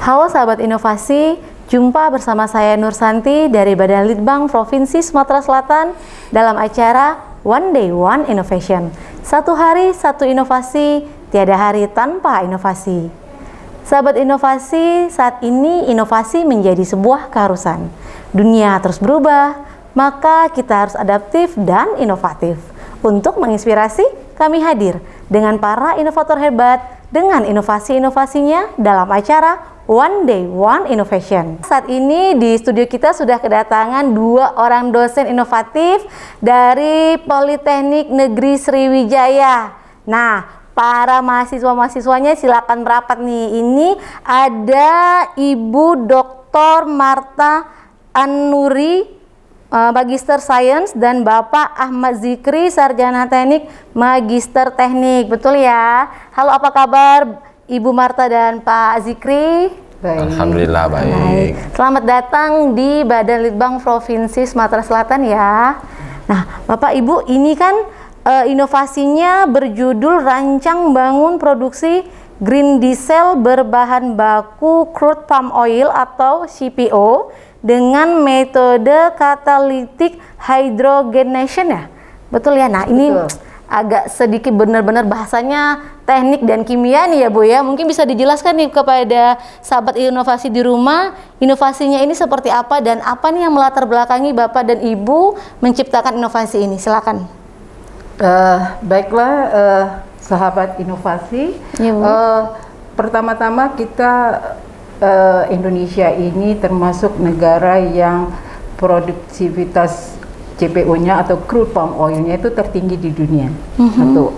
Halo sahabat inovasi, jumpa bersama saya Nur Santi dari Badan Litbang Provinsi Sumatera Selatan dalam acara One Day One Innovation. Satu hari, satu inovasi, tiada hari tanpa inovasi. Sahabat inovasi, saat ini inovasi menjadi sebuah keharusan. Dunia terus berubah, maka kita harus adaptif dan inovatif. Untuk menginspirasi, kami hadir dengan para inovator hebat dengan inovasi-inovasinya dalam acara One Day One Innovation. Saat ini di studio kita sudah kedatangan dua orang dosen inovatif dari Politeknik Negeri Sriwijaya. Nah, para mahasiswa-mahasiswanya silakan merapat nih. Ini ada Ibu Dr. Marta An-Nuri, Magister Sains, dan Bapak Ahmad Zikri, Sarjana Teknik, Magister Teknik. Betul ya? Halo, apa kabar Ibu Marta dan Pak Zikri? Baik. Alhamdulillah baik. Selamat datang di Badan Litbang Provinsi Sumatera Selatan ya. Nah, Bapak Ibu, ini kan inovasinya berjudul Rancang Bangun Produksi Green Diesel berbahan baku crude palm oil atau CPO dengan metode catalytic hydrogenation ya, betul ya? Nah ini agak sedikit benar-benar bahasanya teknik dan kimia nih ya Bu ya. Mungkin bisa dijelaskan nih kepada sahabat inovasi di rumah, inovasinya ini seperti apa dan apa nih yang melatar belakangi Bapak dan Ibu menciptakan inovasi ini? Silakan. Baiklah sahabat inovasi, Ya, Bu. Pertama-tama kita Indonesia ini termasuk negara yang produktivitas CPO-nya atau crude palm oil-nya itu tertinggi di dunia. Satu.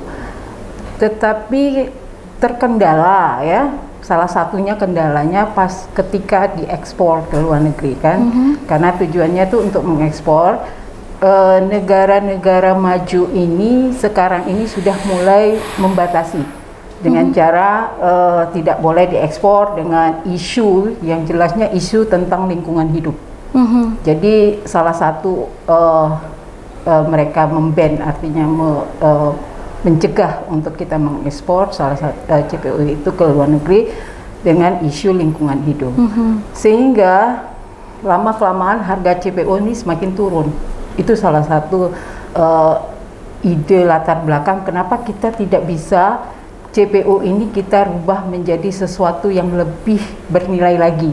Tetapi terkendala ya, salah satunya kendalanya pas ketika diekspor ke luar negeri kan, karena tujuannya itu untuk mengekspor. Negara-negara maju ini sekarang ini sudah mulai membatasi dengan cara tidak boleh diekspor dengan isu yang jelasnya isu tentang lingkungan hidup. Jadi salah satu mereka memban, artinya mencegah untuk kita mengekspor salah satu CPO itu ke luar negeri dengan isu lingkungan hidup. Sehingga lama-kelamaan harga CPO ini semakin turun. Itu salah satu ide latar belakang kenapa kita tidak bisa CPO ini kita rubah menjadi sesuatu yang lebih bernilai lagi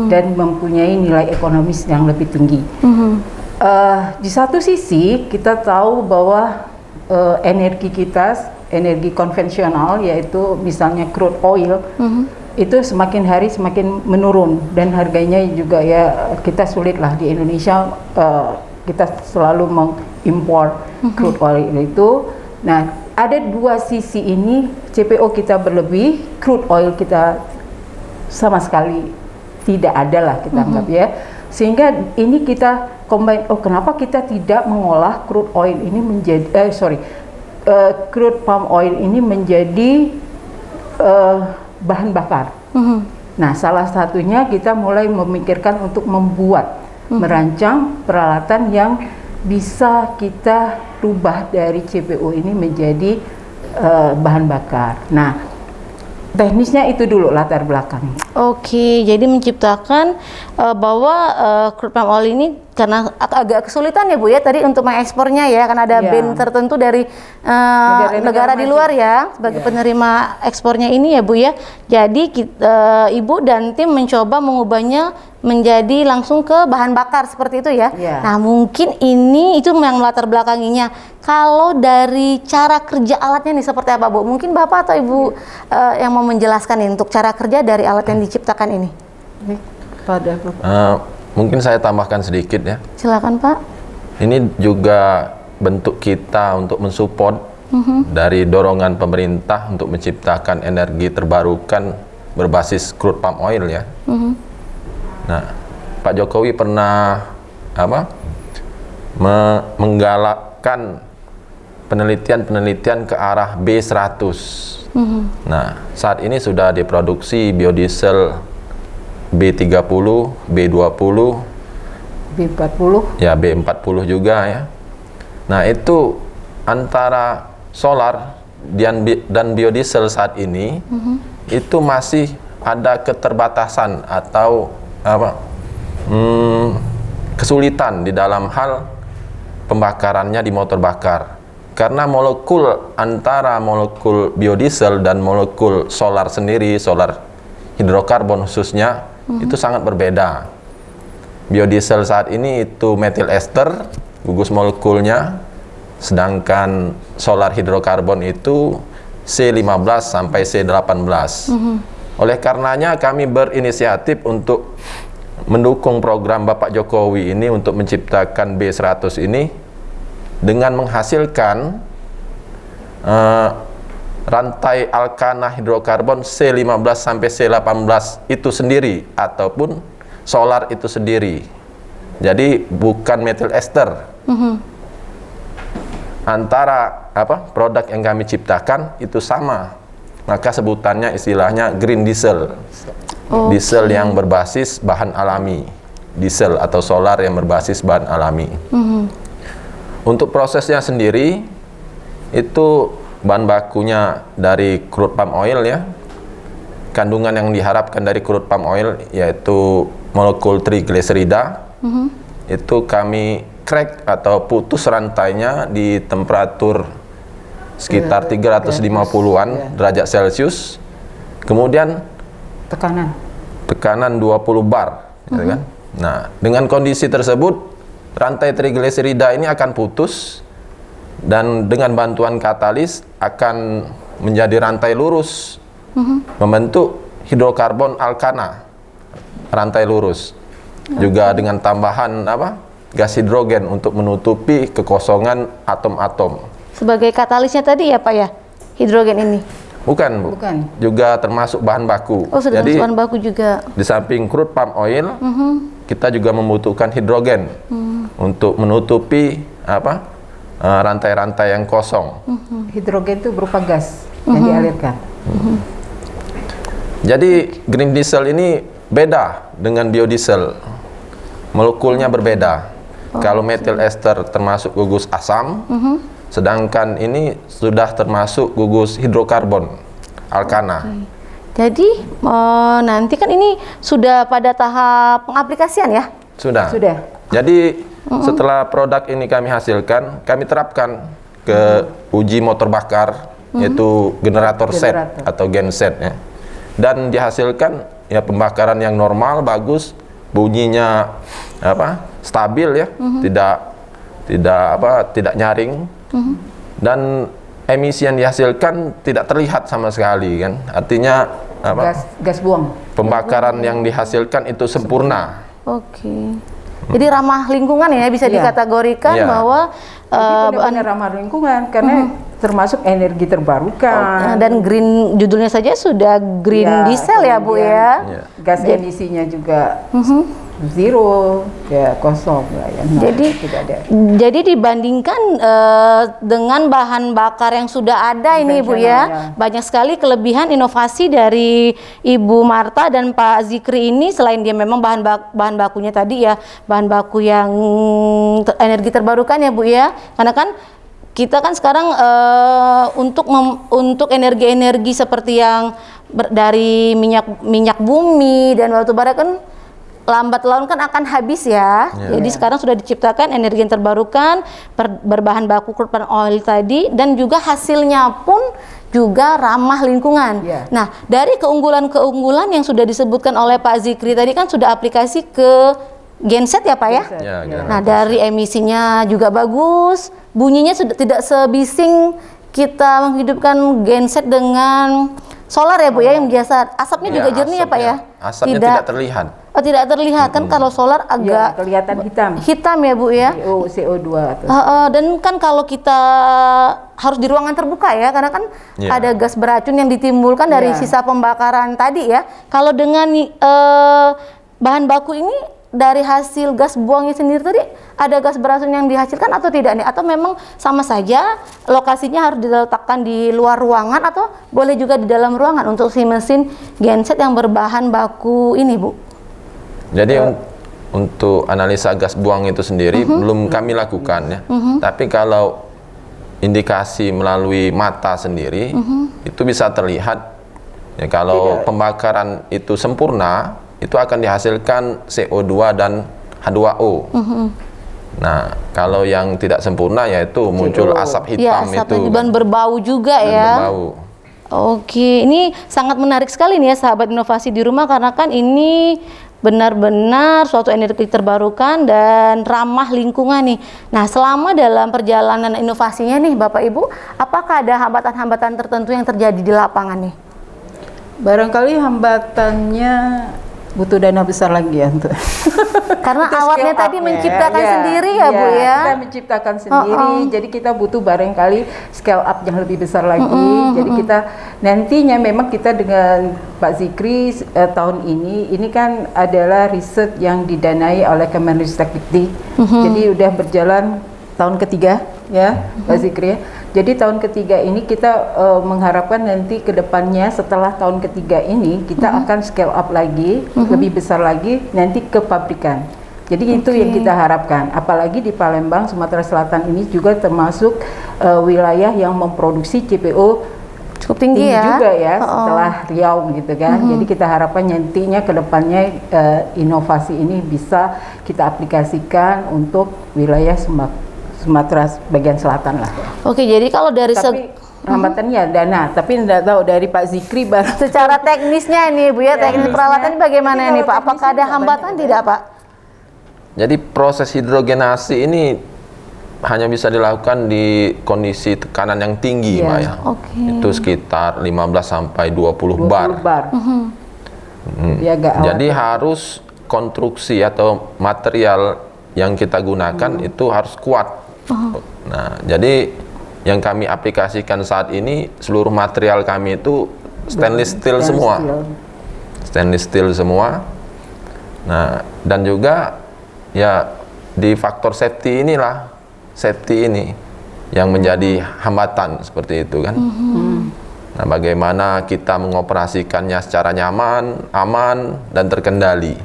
dan mempunyai nilai ekonomis yang lebih tinggi. Di satu sisi kita tahu bahwa energi kita, energi konvensional yaitu misalnya crude oil, itu semakin hari semakin menurun dan harganya juga ya kita sulit lah di Indonesia. Kita selalu mengimpor crude oil itu. Nah, ada dua sisi ini, CPO kita berlebih, crude oil kita sama sekali tidak ada lah kita anggap ya. Sehingga ini kita combine, kenapa kita tidak mengolah crude oil ini menjadi, crude palm oil ini menjadi bahan bakar. Nah, salah satunya kita mulai memikirkan untuk membuat merancang peralatan yang bisa kita rubah dari CPO ini menjadi bahan bakar. Nah, teknisnya itu dulu latar belakang. Oke, jadi menciptakan bahwa crude palm oil ini karena agak kesulitan ya Bu ya tadi untuk mengekspornya ya, karena ada ban tertentu dari negara di luar ya sebagai penerima ekspornya ini ya Bu ya. Jadi Ibu dan tim mencoba mengubahnya menjadi langsung ke bahan bakar seperti itu ya. Nah mungkin ini itu yang melatar belakanginya. Kalau dari cara kerja alatnya nih seperti apa Bu? Mungkin Bapak atau Ibu yang mau menjelaskan nih untuk cara kerja dari alat yang diciptakan ini. Pada Mungkin saya tambahkan sedikit ya. Silakan Pak. Ini juga bentuk kita untuk mensupport dari dorongan pemerintah untuk menciptakan energi terbarukan berbasis crude palm oil ya. Nah, Pak Jokowi pernah menggalakkan penelitian-penelitian ke arah B100. Nah, saat ini sudah diproduksi biodiesel B30, B20, B40, ya B40 juga ya. Nah, itu antara solar dan biodiesel saat ini itu masih ada keterbatasan atau apa kesulitan di dalam hal pembakarannya di motor bakar, karena molekul antara molekul biodiesel dan molekul solar sendiri, solar hidrokarbon khususnya, itu sangat berbeda. Biodiesel saat ini itu metil ester gugus molekulnya, sedangkan solar hidrokarbon itu C15 sampai C18. Oleh karenanya kami berinisiatif untuk mendukung program Bapak Jokowi ini untuk menciptakan B100 ini dengan menghasilkan rantai alkana hidrokarbon C15 sampai C18 itu sendiri ataupun solar itu sendiri. Jadi bukan metil ester. Antara produk yang kami ciptakan itu sama. Maka sebutannya istilahnya green diesel. Diesel yang berbasis bahan alami. Diesel atau solar yang berbasis bahan alami. Untuk prosesnya sendiri itu bahan bakunya dari crude palm oil ya. Kandungan yang diharapkan dari crude palm oil yaitu molekul triglycerida. Itu kami crack atau putus rantainya di temperatur sekitar 350-an derajat Celcius. Kemudian tekanan 20 bar, gitu kan. Nah, dengan kondisi tersebut rantai triglycerida ini akan putus dan dengan bantuan katalis akan menjadi rantai lurus, membentuk hidrokarbon alkana, rantai lurus. Juga dengan tambahan gas hidrogen untuk menutupi kekosongan atom-atom. Sebagai katalisnya tadi ya Pak ya, hidrogen ini? Bukan, Bu. Juga termasuk bahan baku. Oh, sudah termasuk bahan baku juga. Di samping crude palm oil, kita juga membutuhkan hidrogen untuk menutupi rantai-rantai yang kosong. Hidrogen itu berupa gas yang dialirkan. Jadi green diesel ini beda dengan biodiesel. Molekulnya berbeda. Kalau metil ester termasuk gugus asam, sedangkan ini sudah termasuk gugus hidrokarbon alkana. Jadi nanti kan ini sudah pada tahap pengaplikasian ya? Sudah. Jadi setelah produk ini kami hasilkan, kami terapkan ke uji motor bakar, yaitu generator set atau genset ya. Dan dihasilkan ya pembakaran yang normal, bagus, bunyinya stabil ya, tidak nyaring, dan emisi yang dihasilkan tidak terlihat sama sekali kan. Artinya gas buang. Pembakaran yang dihasilkan itu sempurna. Oke. Jadi ramah lingkungan ya, bisa dikategorikan bahwa benar-benar ramah lingkungan karena termasuk energi terbarukan. Dan green, judulnya saja sudah green diesel ya Bu ya. Gas emisinya juga zero, ya kosong lah ya. Jadi dibandingkan dengan bahan bakar yang sudah ada ini Bu ya, banyak sekali kelebihan inovasi dari Ibu Marta dan Pak Zikri ini. Selain dia memang bahan bakunya tadi ya, bahan baku yang energi terbarukan ya Bu ya, karena kan kita kan sekarang untuk energi-energi seperti yang dari minyak bumi dan batu bara kan lambat laun kan akan habis ya. Jadi sekarang sudah diciptakan energi yang terbarukan berbahan baku crude palm oil tadi, dan juga hasilnya pun juga ramah lingkungan. Nah, dari keunggulan-keunggulan yang sudah disebutkan oleh Pak Zikri tadi kan sudah aplikasi ke genset ya Pak ya? Nah, dari emisinya juga bagus, bunyinya sudah tidak sebising kita menghidupkan genset dengan solar ya Bu ya, yang biasa. Asapnya juga jernih ya Pak ya? Asapnya tidak terlihat. Oh, tidak terlihat kan, kalau solar agak kelihatan hitam ya Bu ya. CO2 dan kan kalau kita harus di ruangan terbuka ya, karena kan ada gas beracun yang ditimbulkan dari sisa pembakaran tadi ya. Kalau dengan bahan baku ini, dari hasil gas buangnya sendiri tadi, ada gas beracun yang dihasilkan atau tidak nih? Atau memang sama saja lokasinya harus diletakkan di luar ruangan, atau boleh juga di dalam ruangan untuk si mesin genset yang berbahan baku ini Bu? Jadi untuk analisa gas buang itu sendiri belum kami lakukan ya. Tapi kalau indikasi melalui mata sendiri itu bisa terlihat Ya, kalau pembakaran itu sempurna, itu akan dihasilkan CO2 dan H2O. Nah, kalau yang tidak sempurna yaitu muncul asap hitam ya, itu. dan berbau juga Dan ya. berbau. Oke, ini sangat menarik sekali nih ya sahabat inovasi di rumah, karena kan ini benar-benar suatu energi terbarukan dan ramah lingkungan nih. Nah, selama dalam perjalanan inovasinya nih Bapak Ibu, apakah ada hambatan-hambatan tertentu yang terjadi di lapangan nih? Barangkali hambatannya butuh dana besar lagi ya untuk Karena untuk awalnya scale tadi up-nya. menciptakan Ya, sendiri ya Bu ya? Kita menciptakan sendiri, jadi kita butuh barangkali scale up yang lebih besar lagi. Jadi kita nantinya memang kita dengan Pak Zikri tahun ini kan adalah riset yang didanai oleh Kemenristek-Dikti. Jadi udah berjalan tahun ketiga ya Pak Zikri ya. Jadi tahun ketiga ini kita mengharapkan nanti ke depannya setelah tahun ketiga ini kita akan scale up lagi, lebih besar lagi nanti ke pabrikan. Jadi itu yang kita harapkan. Apalagi di Palembang, Sumatera Selatan ini juga termasuk wilayah yang memproduksi CPO Cukup tinggi ya? juga ya setelah Riau gitu kan. Jadi kita harapkan nantinya ke depannya inovasi ini bisa kita aplikasikan untuk wilayah Sumatera bagian selatan lah. Oke, jadi kalau dari Tapi hambatannya dana, tapi tidak tahu dari Pak Zikri secara teknisnya ini Bu ya, teknis peralatannya bagaimana Tapi nih kalau Pak? Apakah ada teknisnya hambatan banyak, tidak Pak? Jadi proses hidrogenasi ini hanya bisa dilakukan di kondisi tekanan yang tinggi, Iya. Mbak ya. Oke. Itu sekitar 15 sampai 20 bar. Jadi agak Jadi harus konstruksi atau material yang kita gunakan itu harus kuat. Nah, jadi yang kami aplikasikan saat ini seluruh material kami itu stainless steel semua. Stainless steel semua. Nah, dan juga ya di faktor safety ini yang menjadi hambatan seperti itu kan. Nah, bagaimana kita mengoperasikannya secara nyaman, aman, dan terkendali.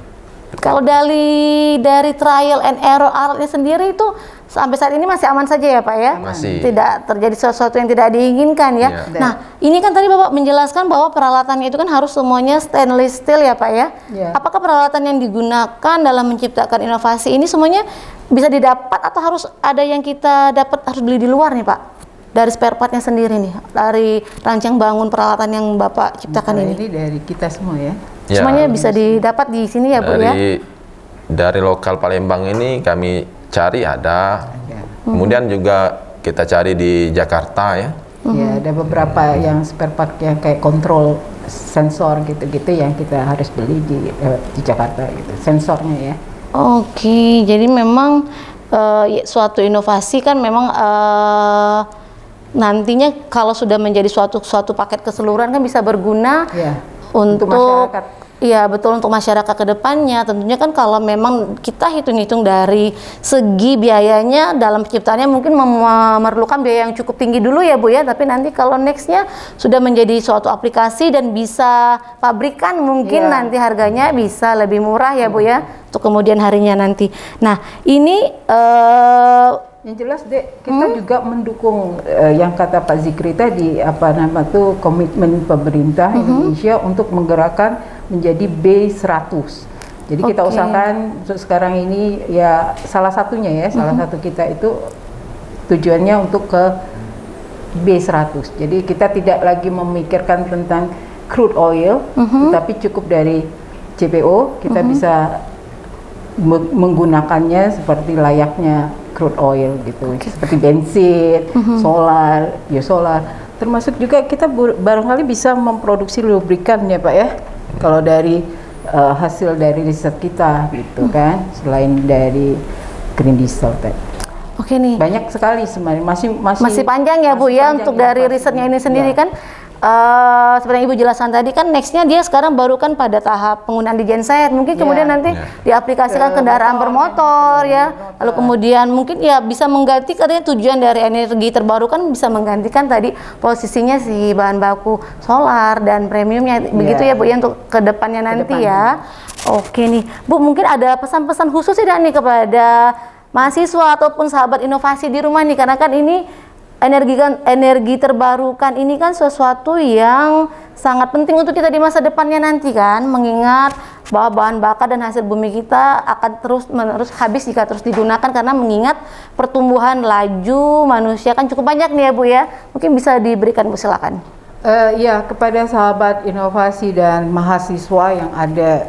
Kalau dari trial and error alatnya sendiri itu sampai saat ini masih aman saja ya Pak ya? Masih. Tidak terjadi sesuatu yang tidak diinginkan ya? Iya. Nah, ini kan tadi Bapak menjelaskan bahwa peralatannya itu kan harus semuanya stainless steel ya Pak ya? Iya. Apakah peralatan yang digunakan dalam menciptakan inovasi ini semuanya bisa didapat atau harus ada yang kita dapat harus beli di luar nih Pak? Dari spare partnya sendiri nih, dari rancang bangun peralatan yang Bapak ciptakan ini. Ini dari kita semua ya. Ya, Semuanya bisa didapat di sini ya Bu ya? dari lokal Palembang ini kami cari ada. Kemudian juga kita cari di Jakarta ya. Ya, ada beberapa yang spare part yang kayak kontrol sensor gitu-gitu yang kita harus beli di Jakarta gitu, sensornya ya. Oke, jadi memang suatu inovasi kan memang nantinya kalau sudah menjadi suatu paket keseluruhan kan bisa berguna Ya, untuk masyarakat. Iya betul, untuk masyarakat ke depannya. Tentunya kan kalau memang kita hitung-hitung dari segi biayanya dalam penciptaannya mungkin memerlukan biaya yang cukup tinggi dulu ya Bu ya, tapi nanti kalau nextnya sudah menjadi suatu aplikasi dan bisa pabrikan mungkin nanti harganya bisa lebih murah ya Bu ya untuk kemudian harinya nanti. Nah ini Yang jelas Dek, kita juga mendukung yang kata Pak Zikri tadi, komitmen pemerintah Indonesia untuk menggerakkan menjadi B100. Jadi kita usahakan sekarang ini ya salah satunya ya, salah satu kita itu tujuannya untuk ke B100. Jadi kita tidak lagi memikirkan tentang crude oil, tapi cukup dari CPO, kita bisa menggunakannya seperti layaknya crude oil gitu, seperti bensin, solar, biosolar. Termasuk juga kita barangkali bisa memproduksi lubrikan ya Pak ya. Kalau dari hasil dari riset kita gitu kan, selain dari green diesel tadi. oke nih. Banyak sekali sebenarnya, Masih panjang ya Bu ya untuk dari risetnya ini sendiri kan. Seperti yang Ibu jelaskan tadi kan nextnya dia sekarang baru kan pada tahap penggunaan di genset, mungkin kemudian nanti diaplikasikan kendaraan bermotor ya, lalu kemudian mungkin ya bisa mengganti, katanya tujuan dari energi terbarukan bisa menggantikan tadi posisinya si bahan baku solar dan premiumnya begitu ya Bu ya untuk kedepannya nanti ya. Oke nih Bu, mungkin ada pesan-pesan khusus tidak nih kepada mahasiswa ataupun sahabat inovasi di rumah nih, karena kan ini energi terbarukan ini kan sesuatu yang sangat penting untuk kita di masa depannya nanti kan, mengingat bahwa bahan bakar dan hasil bumi kita akan terus menerus habis jika terus digunakan, karena mengingat pertumbuhan laju manusia kan cukup banyak nih ya Bu ya. Mungkin bisa diberikan Bu, silakan. Ya, kepada sahabat inovasi dan mahasiswa yang ada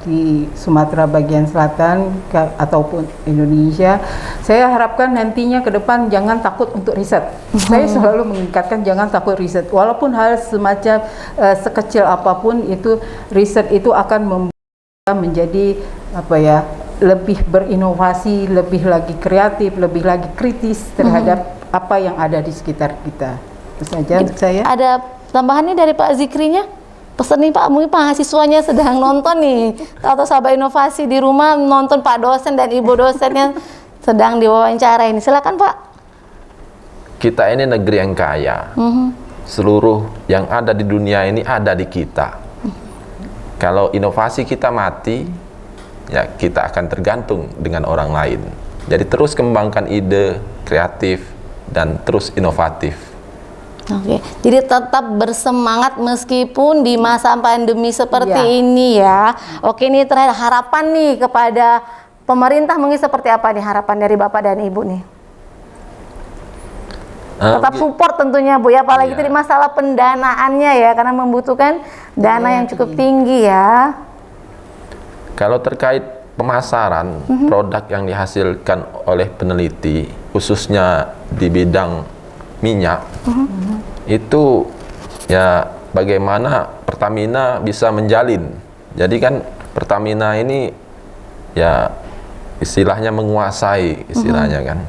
di Sumatera bagian selatan ataupun Indonesia, saya harapkan nantinya ke depan jangan takut untuk riset. Saya selalu mengingatkan jangan takut riset, walaupun hal semacam sekecil apapun itu, riset itu akan membuat menjadi apa ya, lebih berinovasi, lebih lagi kreatif, lebih lagi kritis terhadap apa yang ada di sekitar kita. Itu saja untuk saya. Ada tambahannya dari Pak Zikrinya? Pesan nih Pak, mungkin mahasiswanya sedang nonton nih, atau sahabat inovasi di rumah nonton Pak dosen dan Ibu dosennya sedang diwawancara ini. Silakan Pak. Kita ini negeri yang kaya. Seluruh yang ada di dunia ini ada di kita. Kalau inovasi kita mati, ya kita akan tergantung dengan orang lain. Jadi terus kembangkan ide kreatif dan terus inovatif. Oke, jadi tetap bersemangat meskipun di masa pandemi seperti ini ya. Oke, ini terakhir harapan nih kepada pemerintah, mungkin seperti apa nih harapan dari Bapak dan Ibu nih? Tetap support tentunya Bu ya, apalagi tadi masalah pendanaannya ya, karena membutuhkan dana yang cukup tinggi ya. Kalau terkait pemasaran produk yang dihasilkan oleh peneliti, khususnya di bidang minyak, itu ya bagaimana Pertamina bisa menjalin. Jadi kan Pertamina ini ya istilahnya menguasai istilahnya kan.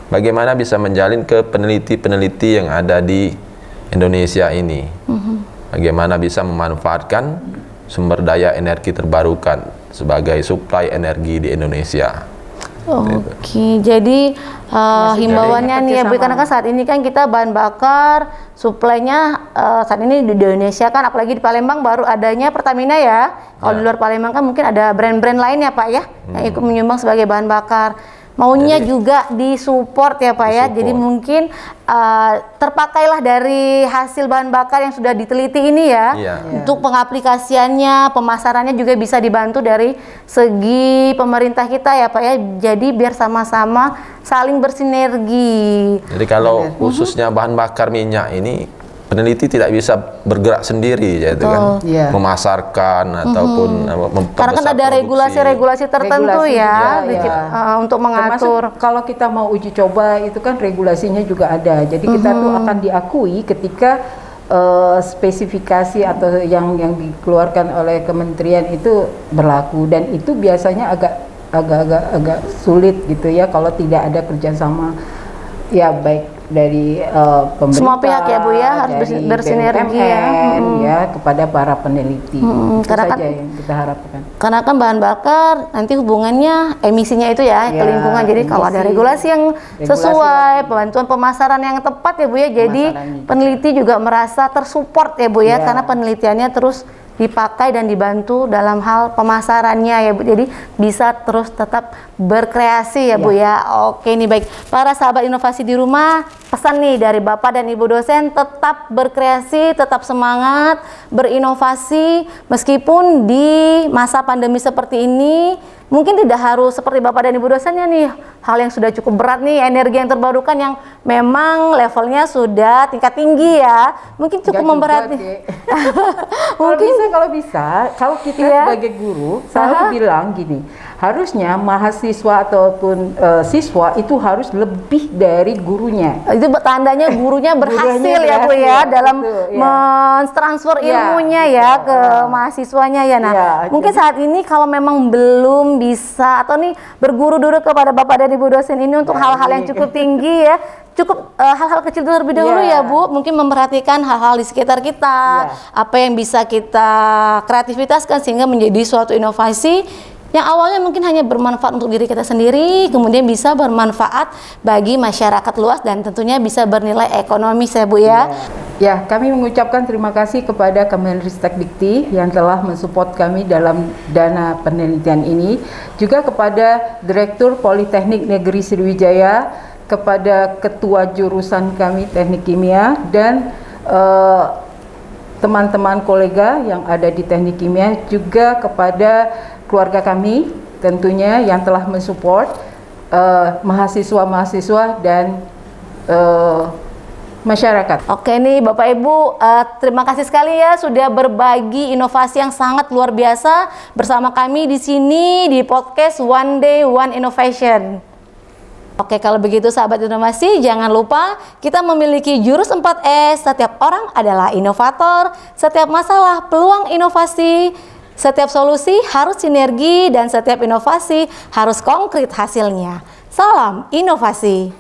Bagaimana bisa menjalin ke peneliti-peneliti yang ada di Indonesia ini. Bagaimana bisa memanfaatkan sumber daya energi terbarukan sebagai suplai energi di Indonesia. Oke, jadi himbauannya nih ya Bu, karena kan saat ini kan kita bahan bakar suplainya saat ini di Indonesia kan, apalagi di Palembang baru adanya Pertamina ya. Kalau di luar Palembang kan mungkin ada brand-brand lain ya Pak ya, yang ikut menyumbang sebagai bahan bakar. Maunya jadi, juga disupport ya Pak ya. Jadi mungkin terpakailah dari hasil bahan bakar yang sudah diteliti ini ya. Untuk pengaplikasiannya, pemasarannya juga bisa dibantu dari segi pemerintah kita ya Pak ya. Jadi biar sama-sama saling bersinergi. Jadi kalau khususnya bahan bakar minyak ini, peneliti tidak bisa bergerak sendiri ya itu kan, memasarkan ataupun membesar. Karena kan ada regulasi-regulasi tertentu untuk mengatur. Termasuk kalau kita mau uji coba itu kan regulasinya juga ada. Jadi kita tuh akan diakui ketika spesifikasi atau yang dikeluarkan oleh kementerian itu berlaku, dan itu biasanya agak sulit gitu ya kalau tidak ada kerjasama ya, baik dari pemerintah, semua pihak ya Bu ya, harus bersinergi ya kepada para peneliti. Itu saja yang kita harapkan. Karena kan bahan bakar nanti hubungannya emisinya itu ya ke lingkungan. Jadi kalau ada regulasi yang sesuai, bantuan pemasaran yang tepat ya Bu ya, jadi peneliti juga merasa tersupport ya Bu ya, karena penelitiannya terus dipakai dan dibantu dalam hal pemasarannya ya Bu, jadi bisa terus tetap berkreasi ya Bu ya. Oke nih, baik para sahabat inovasi di rumah, pesan nih dari Bapak dan Ibu dosen, tetap berkreasi, tetap semangat berinovasi meskipun di masa pandemi seperti ini. Mungkin tidak harus seperti Bapak dan Ibu dosennya nih, hal yang sudah cukup berat nih, energi yang terbarukan yang memang levelnya sudah tingkat tinggi ya, mungkin cukup memberati. Mungkin kalau kita sebagai guru selalu bilang gini, harusnya mahasiswa ataupun siswa itu harus lebih dari gurunya. Itu tandanya gurunya berhasil ya Bu ya, dalam mentransfer ilmunya ke mahasiswanya ya. Nah, mungkin saat ini kalau memang belum bisa atau nih berguru dulu kepada Bapak dan Ibu dosen ini untuk hal-hal yang cukup tinggi ya, cukup hal-hal kecil terlebih dahulu ya Bu, mungkin memperhatikan hal-hal di sekitar kita, apa yang bisa kita kreativitaskan sehingga menjadi suatu inovasi yang awalnya mungkin hanya bermanfaat untuk diri kita sendiri, kemudian bisa bermanfaat bagi masyarakat luas dan tentunya bisa bernilai ekonomis ya Bu ya. Ya, kami mengucapkan terima kasih kepada Kemenristek-Dikti yang telah mensupport kami dalam dana penelitian ini, juga kepada Direktur Politeknik Negeri Sriwijaya kepada ketua jurusan kami Teknik Kimia dan teman-teman kolega yang ada di Teknik Kimia, juga kepada keluarga kami tentunya yang telah mensupport mahasiswa-mahasiswa dan masyarakat. Oke nih Bapak Ibu, terima kasih sekali ya sudah berbagi inovasi yang sangat luar biasa bersama kami di sini di podcast One Day One Innovation. Oke, kalau begitu sahabat inovasi, jangan lupa kita memiliki jurus 4S. Setiap orang adalah inovator, setiap masalah peluang inovasi, setiap solusi harus sinergi, dan setiap inovasi harus konkret hasilnya. Salam inovasi.